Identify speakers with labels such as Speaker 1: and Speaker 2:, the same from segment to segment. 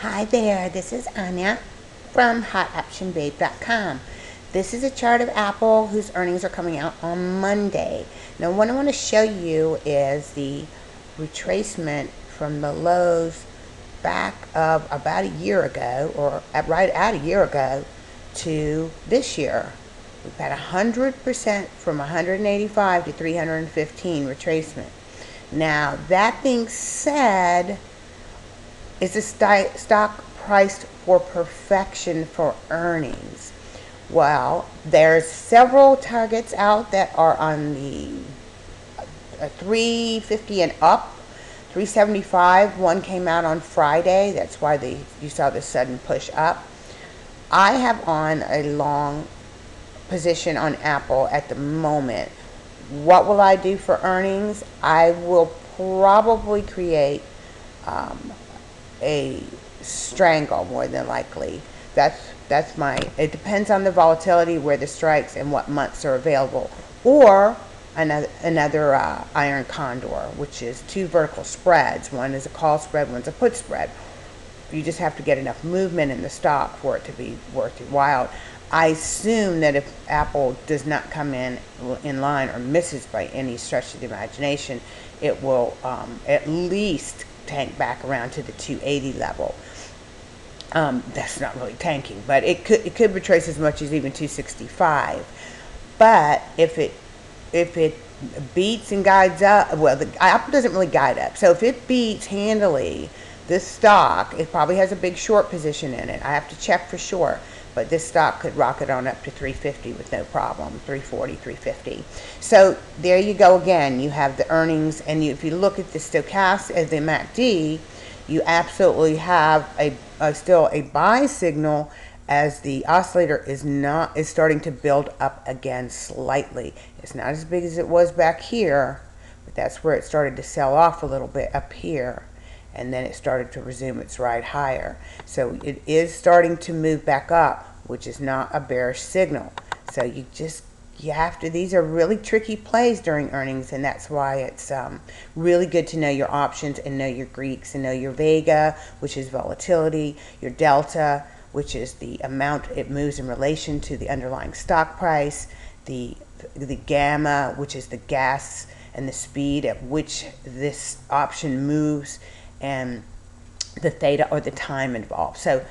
Speaker 1: Hi there, this is Anya from hotoptionbabe.com. This is a chart of Apple whose earnings are coming out on Monday. Now what I want to show you is the retracement from the lows back of about a year ago, or right at a year ago, to this year. We've had 100% from 185 to 315 retracement. Now that being said, is the stock priced for perfection for earnings? Well, there's several targets out that are on the 350 and up. 375, one came out on Friday. That's why you saw the sudden push up. I have on a long position on Apple at the moment. What will I do for earnings? I will probably create a strangle, more than likely. That's my, it depends on the volatility, where the strikes and what months are available, or another iron condor, which is two vertical spreads. One is a call spread, one's a put spread. You just have to get enough movement in the stock for it to be worthwhile. I assume that if Apple does not come in line or misses by any stretch of the imagination, it will at least tank back around to the 280 level. That's not really tanking, but it could retrace as much as even 265. But if it beats and guides up, well, the Apple doesn't really guide up. So if it beats handily this stock, it probably has a big short position in it. I have to check for sure. But this stock could rocket on up to 350 with no problem, 340, 350. So there you go again. You have the earnings, and if you look at the stochastic as the MACD, you absolutely have still a buy signal, as the oscillator is starting to build up again slightly. It's not as big as it was back here, but that's where it started to sell off a little bit up here. And then it started to resume its ride higher. So it is starting to move back up, which is not a bearish signal. So you have to, these are really tricky plays during earnings, and that's why it's really good to know your options and know your Greeks and know your Vega, which is volatility, your Delta, which is the amount it moves in relation to the underlying stock price, the Gamma, which is the gas and the speed at which this option moves, and the theta, or the time involved. So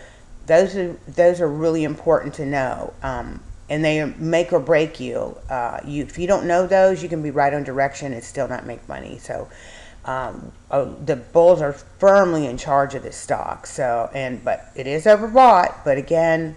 Speaker 1: those are really important to know, and they make or break you. If you don't know those, you can be right on direction and still not make money. So the bulls are firmly in charge of this stock. So but it is overbought. But again,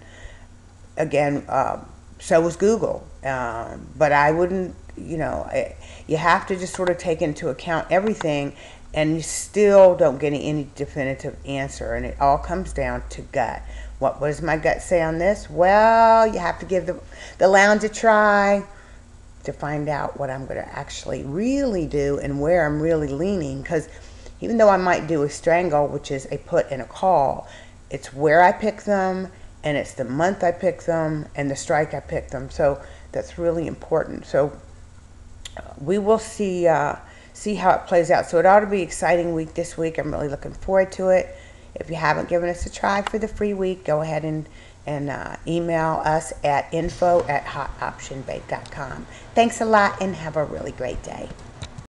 Speaker 1: so was Google. But I wouldn't. You have to just sort of take into account everything, and you still don't get any definitive answer, and it all comes down to gut. What does my gut say on this? Well, you have to give the lounge a try to find out what I'm going to actually really do and where I'm really leaning, because even though I might do a strangle, which is a put and a call, it's where I pick them, and it's the month I pick them, and the strike I pick them. So that's really important. So we will see how it plays out. So it ought to be an exciting week this week. I'm really looking forward to it. If you haven't given us a try for the free week, go ahead and email us at info@hotoptionbabe.com. Thanks a lot, and have a really great day.